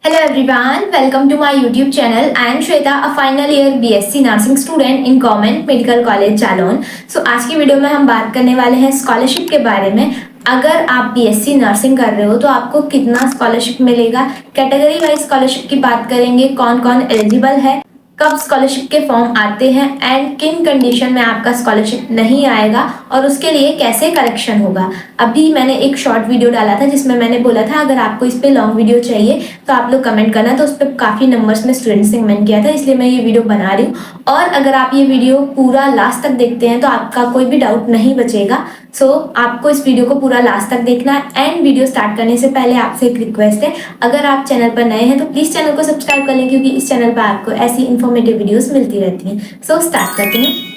Hello everyone, welcome to my YouTube channel. I am Shweta, a final year BSc Nursing student in Government Medical College Jalaun. आज की video में हम बात करने वाले हैं स्कॉलरशिप के बारे में। अगर आप बीएससी नर्सिंग कर रहे हो तो आपको कितना स्कॉलरशिप मिलेगा, कैटेगरी वाइज स्कॉलरशिप की बात करेंगे, कौन कौन एलिजिबल है, कब स्कॉलरशिप के फॉर्म आते हैं एंड किन कंडीशन में आपका स्कॉलरशिप नहीं आएगा और उसके लिए कैसे करेक्शन होगा। अभी मैंने एक शॉर्ट वीडियो डाला था जिसमें मैंने बोला था अगर आपको इस पे लॉन्ग वीडियो चाहिए तो आप लोग कमेंट करना, तो उस पर काफ़ी नंबर्स में स्टूडेंट्स ने कमेंट किया था, इसलिए मैं ये वीडियो बना रही हूँ। और अगर आप ये वीडियो पूरा लास्ट तक देखते हैं तो आपका कोई भी डाउट नहीं बचेगा। आपको इस वीडियो को पूरा लास्ट तक देखना है। एंड वीडियो स्टार्ट करने से पहले आपसे एक रिक्वेस्ट है, अगर आप चैनल पर नए हैं तो प्लीज़ चैनल को सब्सक्राइब कर लें, क्योंकि इस चैनल पर आपको ऐसी इन्फॉर्मेटिव वीडियोस मिलती रहती हैं। स्टार्ट करते हैं।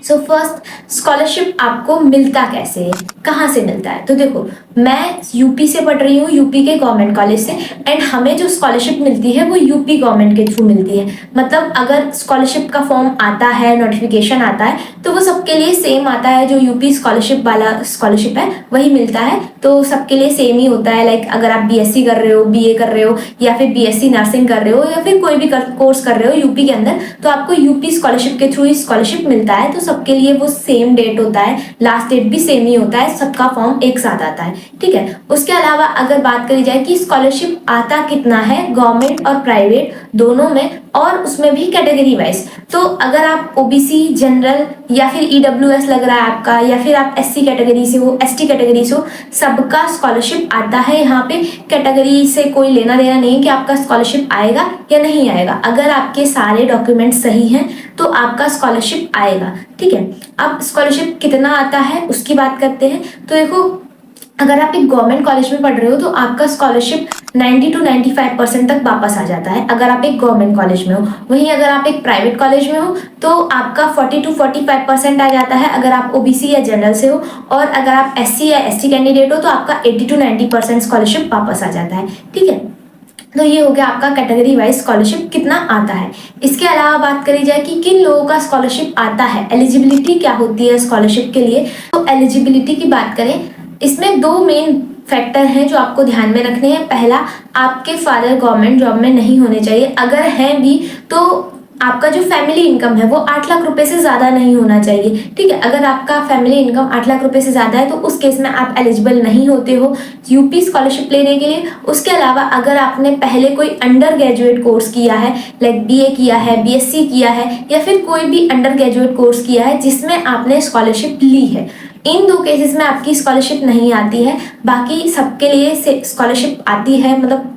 फर्स्ट, स्कॉलरशिप आपको मिलता कैसे है, कहाँ से मिलता है? तो देखो, मैं यूपी से पढ़ रही हूँ, यूपी के गवर्नमेंट कॉलेज से, एंड हमें जो स्कॉलरशिप मिलती है वो यूपी गवर्नमेंट के थ्रू मिलती है। मतलब अगर स्कॉलरशिप का फॉर्म आता है, नोटिफिकेशन आता है, तो वो सबके लिए सेम आता है। जो यूपी स्कॉलरशिप वाला स्कॉलरशिप है वही मिलता है, तो सबके लिए सेम ही होता है। लाइक अगर आप बीएससी कर रहे हो, बीए कर रहे हो, या फिर बीएससी नर्सिंग कर रहे हो, या फिर कोई भी कोर्स कर रहे हो यूपी के अंदर, तो आपको यूपी स्कॉलरशिप के थ्रू ही स्कॉलरशिप मिलता है। तो सबके लिए वो सेम डेट होता है, लास्ट डेट भी सेम ही होता है, सबका फॉर्म एक साथ आता है, ठीक है। उसके अलावा अगर बात करी जाए कि स्कॉलरशिप आता कितना है गवर्नमेंट और प्राइवेट दोनों में, और उसमें भी कैटेगरी वाइज, तो अगर आप ओबीसी, जनरल या फिर ईडब्ल्यूएस लग रहा है आपका, या फिर आप एससी कैटेगरी से हो, एसटी कैटेगरी से हो, सबका स्कॉलरशिप आता है। यहाँ पे कैटेगरी से कोई लेना देना नहीं है कि आपका स्कॉलरशिप आएगा या नहीं आएगा। अगर आपके सारे डॉक्यूमेंट सही हैं तो आपका स्कॉलरशिप आएगा, ठीक है। अब स्कॉलरशिप कितना आता है उसकी बात करते हैं। तो देखो, अगर आप एक गवर्नमेंट कॉलेज में पढ़ रहे हो तो आपका स्कॉलरशिप 90 to 95% तक वापस आ जाता है, अगर आप एक गवर्नमेंट कॉलेज में हो। वहीं अगर आप एक प्राइवेट कॉलेज में हो तो आपका 40 to 45% आ जाता है, अगर आप ओबीसी या जनरल से हो। और अगर आप एससी या एसटी कैंडिडेट हो तो आपका 80 to 90% स्कॉलरशिप वापस आ जाता है, ठीक है। तो ये हो गया आपका कैटेगरी वाइज स्कॉलरशिप कितना आता है। इसके अलावा बात करी जाए कि किन लोगों का स्कॉलरशिप आता है, एलिजिबिलिटी क्या होती है स्कॉलरशिप के लिए। तो एलिजिबिलिटी की बात करें, इसमें दो मेन फैक्टर हैं जो आपको ध्यान में रखने हैं। पहला, आपके फादर गवर्नमेंट जॉब में नहीं होने चाहिए, अगर हैं भी तो आपका जो फैमिली इनकम है वो 8 लाख रुपए से ज़्यादा नहीं होना चाहिए, ठीक है। अगर आपका फैमिली इनकम 8 लाख रुपए से ज़्यादा है तो उस केस में आप एलिजिबल नहीं होते हो यूपी स्कॉलरशिप लेने के लिए। उसके अलावा अगर आपने पहले कोई अंडर ग्रेजुएट कोर्स किया है, लाइक बीए किया है, बीएससी किया है, या फिर कोई भी अंडर ग्रेजुएट कोर्स किया है जिसमें आपने स्कॉलरशिप ली है, इन दो केसेस में आपकी स्कॉलरशिप नहीं आती है। बाकी सबके लिए स्कॉलरशिप आती है, मतलब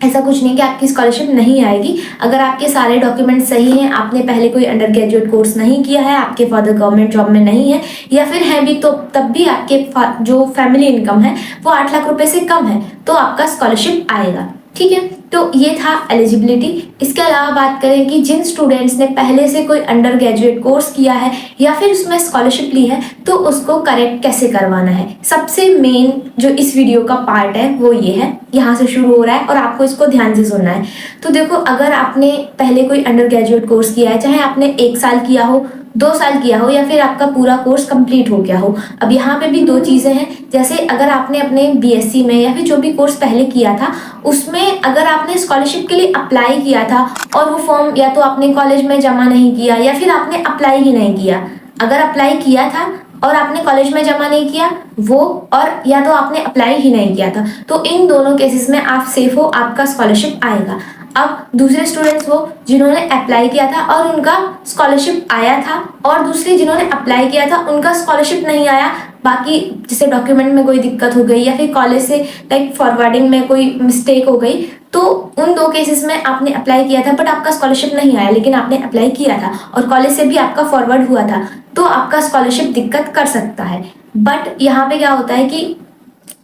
ऐसा कुछ नहीं कि आपकी स्कॉलरशिप नहीं आएगी। अगर आपके सारे डॉक्यूमेंट सही हैं, आपने पहले कोई अंडर ग्रेजुएट कोर्स नहीं किया है, आपके फादर गवर्नमेंट जॉब में नहीं है, या फिर है भी तो तब भी आपके जो फैमिली इनकम है वो 8 लाख रुपए से कम है, तो आपका स्कॉलरशिप आएगा, ठीक है। तो ये था एलिजिबिलिटी। इसके अलावा बात करें कि जिन स्टूडेंट्स ने पहले से कोई अंडर ग्रेजुएट कोर्स किया है या फिर उसमें स्कॉलरशिप ली है तो उसको करेक्ट कैसे करवाना है। सबसे मेन जो इस वीडियो का पार्ट है वो ये है, यहाँ से शुरू हो रहा है और आपको इसको ध्यान से सुनना है। तो देखो, अगर आपने पहले कोई अंडर ग्रेजुएट कोर्स किया है, चाहे आपने 1 साल किया हो, 2 साल किया हो, या फिर आपका पूरा कोर्स कंप्लीट हो गया हो। अब यहाँ पे भी दो चीज़ें हैं, जैसे अगर आपने अपने बीएससी में या फिर जो भी कोर्स पहले किया था उसमें अगर आपने स्कॉलरशिप के लिए अप्लाई किया था और वो फॉर्म या तो आपने कॉलेज में जमा नहीं किया या फिर आपने अप्लाई ही नहीं किया, अगर अप्लाई किया था और आपने कॉलेज में जमा नहीं किया वो, और या तो आपने अप्लाई ही नहीं किया था, तो इन दोनों केसेस में आप सेफ हो, आपका स्कॉलरशिप आएगा। अब दूसरे स्टूडेंट्स वो जिन्होंने अप्लाई किया था और उनका स्कॉलरशिप आया था, और दूसरे जिन्होंने अप्लाई किया था उनका स्कॉलरशिप नहीं आया, बाकी जैसे डॉक्यूमेंट में कोई दिक्कत हो गई या फिर कॉलेज से लाइक फॉरवर्डिंग में कोई मिस्टेक हो गई, तो उन दो केसेस में आपने अप्लाई किया था बट आपका स्कॉलरशिप नहीं आया, लेकिन आपने अप्लाई किया था और कॉलेज से भी आपका फॉरवर्ड हुआ था, तो आपका स्कॉलरशिप दिक्कत कर सकता है। बट यहाँ पे क्या होता है कि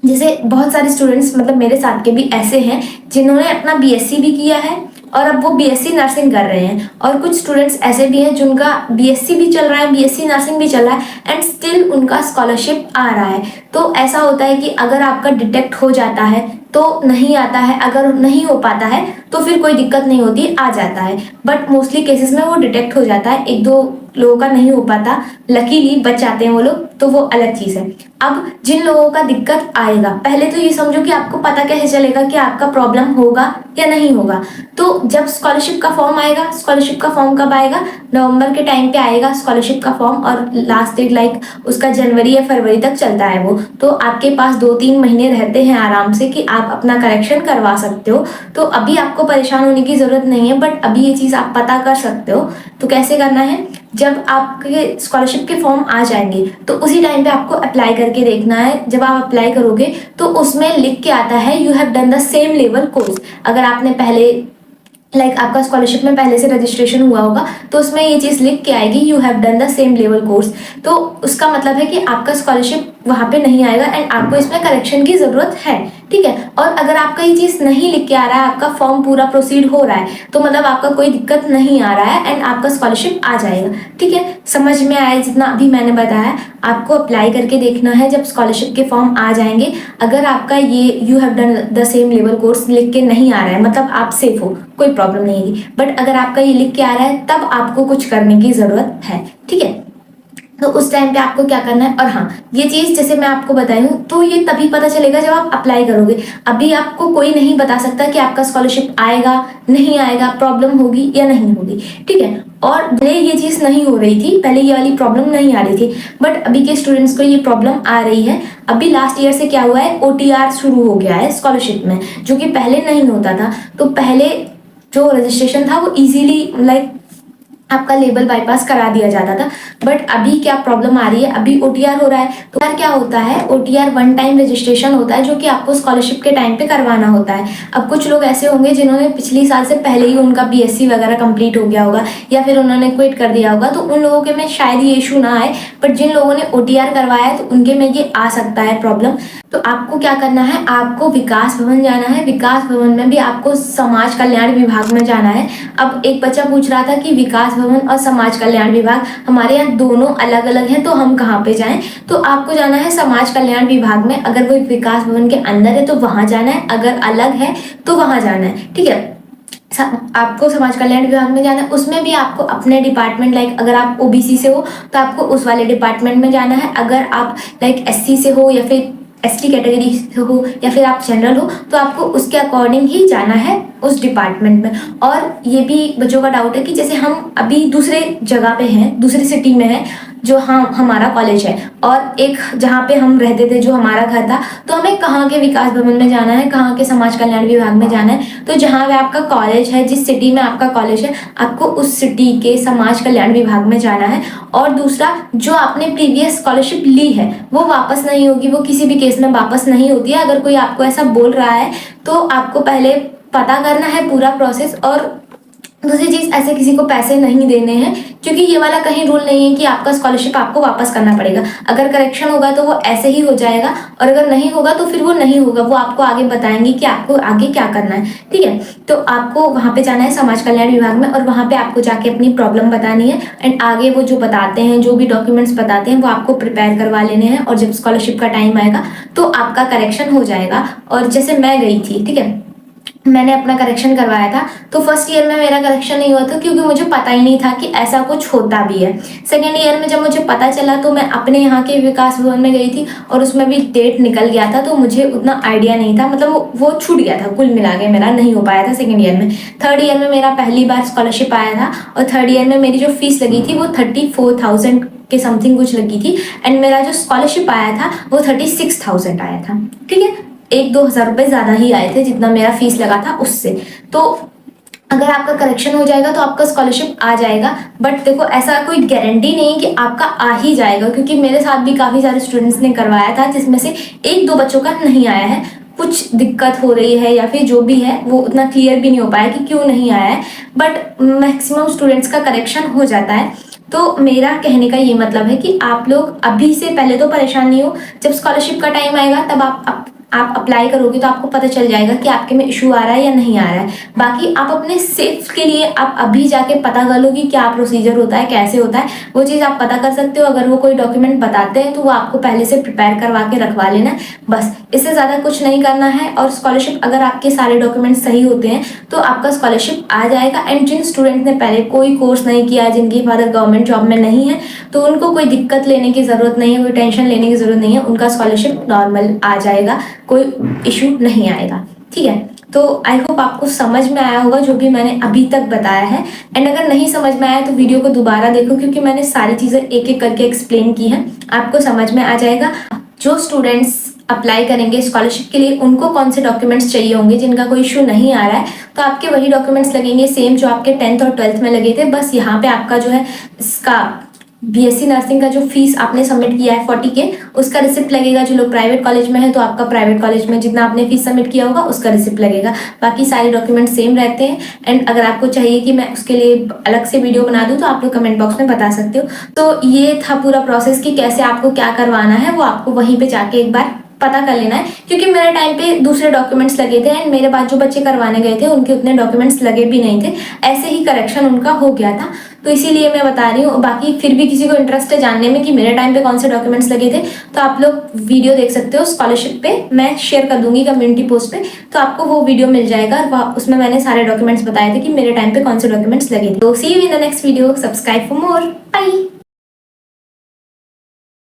जैसे बहुत सारे स्टूडेंट्स, मतलब मेरे साथ के भी ऐसे हैं जिन्होंने अपना बीएससी भी किया है और अब वो बीएससी नर्सिंग कर रहे हैं, और कुछ स्टूडेंट्स ऐसे भी हैं जिनका बीएससी भी चल रहा है, बीएससी नर्सिंग भी चल रहा है, एंड स्टिल उनका स्कॉलरशिप आ रहा है। तो ऐसा होता है कि अगर आपका डिटेक्ट हो जाता है तो नहीं आता है, अगर नहीं हो पाता है तो फिर कोई दिक्कत नहीं होती, आ जाता है। बट मोस्टली केसेस में वो डिटेक्ट हो जाता है, 1-2 लोगों का नहीं हो पाता, लकीली बच जाते हैं वो लोग, तो वो अलग चीज़ है। अब जिन लोगों का दिक्कत आएगा, पहले तो ये समझो कि आपको पता कैसे चलेगा कि आपका प्रॉब्लम होगा या नहीं होगा। तो जब स्कॉलरशिप का फॉर्म आएगा, स्कॉलरशिप का फॉर्म कब आएगा, नवंबर के टाइम पे आएगा स्कॉलरशिप का फॉर्म, और लास्ट डेट लाइक उसका जनवरी या फरवरी तक चलता है वो। तो आपके पास 2-3 महीने रहते हैं आराम से कि आप अपना करेक्शन करवा सकते हो। तो अभी आपको परेशान होने की ज़रूरत नहीं है, बट अभी ये चीज़ आप पता कर सकते हो। तो कैसे करना है, जब आपके स्कॉलरशिप के फॉर्म आ जाएंगे तो उसी टाइम पे आपको अप्लाई करके देखना है। जब आप अप्लाई करोगे तो उसमें लिख के आता है you have done the same level course. अगर आपने पहले आपका स्कॉलरशिप में पहले से रजिस्ट्रेशन हुआ होगा तो उसमें ये चीज़ लिख के आएगी you have done the same level course. तो उसका मतलब है कि आपका स्कॉलरशिप वहाँ पे नहीं आएगा एंड आपको इसमें करेक्शन की ज़रूरत है, ठीक है। और अगर आपका ये चीज़ नहीं लिख के आ रहा है, आपका फॉर्म पूरा प्रोसीड हो रहा है, तो मतलब आपका कोई दिक्कत नहीं आ रहा है एंड आपका स्कॉलरशिप आ जाएगा, ठीक है। समझ में आया जितना अभी मैंने बताया। आपको अप्लाई करके देखना है जब स्कॉलरशिप के फॉर्म आ जाएंगे। अगर आपका ये you have done the same level course लिख के नहीं आ रहा है, मतलब आप सेफ हो, कोई प्रॉब्लम नहीं है। बट अगर आपका ये लिख के आ रहा है तब आपको कुछ करने की ज़रूरत है, ठीक है। तो उस टाइम पे आपको क्या करना है, और हाँ ये चीज़ जैसे मैं आपको बताई हूँ तो ये तभी पता चलेगा जब आप अप्लाई करोगे। अभी आपको कोई नहीं बता सकता कि आपका स्कॉलरशिप आएगा नहीं आएगा, प्रॉब्लम होगी या नहीं होगी, ठीक है। और पहले ये चीज़ नहीं हो रही थी, पहले ये वाली प्रॉब्लम नहीं आ रही थी, बट अभी के स्टूडेंट्स को ये प्रॉब्लम आ रही है। अभी लास्ट ईयर से क्या हुआ है, OTR शुरू हो गया है स्कॉलरशिप में, जो कि पहले नहीं होता था। तो पहले जो रजिस्ट्रेशन था वो इजीली आपका लेबल बाईपास करा दिया जाता था, बट अभी क्या प्रॉब्लम आ रही है, अभी OTR हो रहा है। तो OTR क्या होता है, OTR वन टाइम रजिस्ट्रेशन होता है जो कि आपको स्कॉलरशिप के टाइम पे करवाना होता है। अब कुछ लोग ऐसे होंगे जिन्होंने पिछली साल से पहले ही उनका BSc वगैरह कंप्लीट हो गया होगा या फिर उन्होंने क्विट कर दिया होगा, तो उन लोगों के में शायद ये इशू ना आए, बट जिन लोगों ने OTR करवाया है तो उनके में ये आ सकता है प्रॉब्लम। तो आपको क्या करना है, आपको विकास भवन जाना है। विकास भवन में भी आपको समाज कल्याण विभाग में जाना है। अब एक बच्चा पूछ रहा था कि विकास भवन और समाज कल्याण विभाग हमारे यहाँ दोनों अलग अलग हैं, तो हम कहाँ पे जाएं। तो आपको जाना है समाज कल्याण विभाग में। अगर वो विकास भवन के अंदर है तो वहाँ जाना है, अगर अलग है तो वहाँ जाना है, ठीक है। आपको समाज कल्याण विभाग में जाना है, उसमें भी आपको अपने डिपार्टमेंट अगर आप OBC से हो तो आपको उस वाले डिपार्टमेंट में जाना है। अगर आप SC से हो या फिर ST कैटेगरी से हो या फिर आप जनरल हो तो आपको उसके अकॉर्डिंग ही जाना है उस डिपार्टमेंट में। और ये भी बच्चों का डाउट है कि जैसे हम अभी दूसरे जगह पे हैं, दूसरी सिटी में हैं, जो हमारा कॉलेज है, और एक जहाँ पे हम रहते थे जो हमारा घर था, तो हमें कहाँ के विकास भवन में जाना है, कहाँ के समाज कल्याण विभाग में जाना है। तो जहाँ पे आपका कॉलेज है, जिस सिटी में आपका कॉलेज है, आपको उस सिटी के समाज कल्याण विभाग में जाना है। और दूसरा, जो आपने प्रीवियस स्कॉलरशिप ली है वो वापस नहीं होगी, वो किसी भी केस में वापस नहीं होती है। अगर कोई आपको ऐसा बोल रहा है तो आपको पहले पता करना है पूरा प्रोसेस। और दूसरी चीज़, ऐसे किसी को पैसे नहीं देने हैं, क्योंकि ये वाला कहीं रूल नहीं है कि आपका स्कॉलरशिप आपको वापस करना पड़ेगा। अगर करेक्शन होगा तो वो ऐसे ही हो जाएगा, और अगर नहीं होगा तो फिर वो नहीं होगा, वो आपको आगे बताएंगे कि आपको आगे क्या करना है, ठीक है। तो आपको वहाँ पे जाना है समाज कल्याण विभाग में, और वहाँ पे आपको जाके अपनी प्रॉब्लम बतानी है एंड आगे वो जो बताते हैं, जो भी डॉक्यूमेंट्स बताते हैं, वो आपको प्रिपेयर करवा लेने हैं। और जब स्कॉलरशिप का टाइम आएगा तो आपका करेक्शन हो जाएगा। और जैसे मैं गई थी, ठीक है, मैंने अपना करेक्शन करवाया था, तो फर्स्ट ईयर में मेरा करेक्शन नहीं हुआ था क्योंकि मुझे पता ही नहीं था कि ऐसा कुछ होता भी है। सेकेंड ईयर में जब मुझे पता चला तो मैं अपने यहाँ के विकास भवन में गई थी, और उसमें भी डेट निकल गया था, तो मुझे उतना आइडिया नहीं था, मतलब वो छूट गया था, कुल मिला के मेरा नहीं हो पाया था सेकेंड ईयर में। थर्ड ईयर में मेरा पहली बार स्कॉलरशिप आया था, और थर्ड ईयर में मेरी जो फीस लगी थी वो 34,000 के समथिंग कुछ लगी थी, एंड मेरा जो स्कॉलरशिप आया था वो 36,000 आया था, ठीक है। 1-2 हज़ार रुपये ज़्यादा ही आए थे जितना मेरा फीस लगा था उससे। तो अगर आपका करेक्शन हो जाएगा तो आपका स्कॉलरशिप आ जाएगा, बट देखो ऐसा कोई गारंटी नहीं कि आपका आ ही जाएगा, क्योंकि मेरे साथ भी काफ़ी सारे स्टूडेंट्स ने करवाया था जिसमें से 1-2 बच्चों का नहीं आया है। कुछ दिक्कत हो रही है या फिर जो भी है वो उतना क्लियर भी नहीं हो पाया कि क्यों नहीं आया है, बट मैक्सिमम स्टूडेंट्स का करेक्शन हो जाता है। तो मेरा कहने का ये मतलब है कि आप लोग अभी से पहले तो परेशान नहीं हो, जब स्कॉलरशिप का टाइम आएगा तब आप अप्लाई करोगे तो आपको पता चल जाएगा कि आपके में इशू आ रहा है या नहीं आ रहा है। बाकी आप अपने सेफ के लिए आप अभी जाके पता कर लो कि क्या प्रोसीजर होता है, कैसे होता है, वो चीज़ आप पता कर सकते हो। अगर वो कोई डॉक्यूमेंट बताते हैं तो वो आपको पहले से प्रिपेयर करवा के रखवा लेना है, बस इससे ज़्यादा कुछ नहीं करना है। और स्कॉलरशिप अगर आपके सारे डॉक्यूमेंट सही होते हैं तो आपका स्कॉलरशिप आ जाएगा। एंड जिन स्टूडेंट ने पहले कोई कोर्स नहीं किया है, जिनके फादर गवर्नमेंट जॉब में नहीं है, तो उनको कोई दिक्कत लेने की ज़रूरत नहीं है, कोई टेंशन लेने की ज़रूरत नहीं है, उनका स्कॉलरशिप नॉर्मल आ जाएगा, कोई इशू नहीं आएगा। ठीक है, तो आई होप आपको समझ में आया होगा जो भी मैंने अभी तक बताया है। एंड अगर नहीं समझ में आया तो वीडियो को दोबारा देखो, क्योंकि मैंने सारी चीज़ें एक एक करके एक्सप्लेन की हैं, आपको समझ में आ जाएगा। जो स्टूडेंट्स अप्लाई करेंगे स्कॉलरशिप के लिए उनको कौन से डॉक्यूमेंट्स चाहिए होंगे, जिनका कोई इशू नहीं आ रहा है तो आपके वही डॉक्यूमेंट्स लगेंगे सेम जो आपके 10th और 12th में लगे थे। बस यहाँ पे आपका जो है इसका बीएससी नर्सिंग का जो फीस आपने सबमिट किया है 40 के, उसका रिसिप्ट लगेगा। जो लोग प्राइवेट कॉलेज में है तो आपका प्राइवेट कॉलेज में जितना आपने फीस सबमिट किया होगा उसका रिसिप्ट लगेगा। बाकी सारे डॉक्यूमेंट सेम रहते हैं। एंड अगर आपको चाहिए कि मैं उसके लिए अलग से वीडियो बना दूँ तो आप लोग कमेंट बॉक्स में बता सकते हो। तो ये था पूरा प्रोसेस कि कैसे आपको क्या करवाना है, वो आपको वहीं पर जाके एक बार पता कर लेना है। क्योंकि मेरे टाइम पे दूसरे डॉक्यूमेंट्स लगे थे एंड मेरे बाद जो बच्चे करवाने गए थे उनके उतने डॉक्यूमेंट्स लगे भी नहीं थे, ऐसे ही करेक्शन उनका हो गया था, तो इसीलिए मैं बता रही हूँ। बाकी फिर भी किसी को इंटरेस्ट है जानने में कि मेरे टाइम पे कौन से डॉक्यूमेंट्स लगे थे तो आप लोग वीडियो देख सकते हो स्कॉलरशिप पे, मैं शेयर कर दूंगी कम्युनिटी पोस्ट पे, तो आपको वो वीडियो मिल जाएगा और उसमें मैंने सारे डॉक्यूमेंट्स बताए थे कि मेरे टाइम पे कौन से डॉक्यूमेंट्स लगे थे। तो see you in the next video, subscribe for more, bye.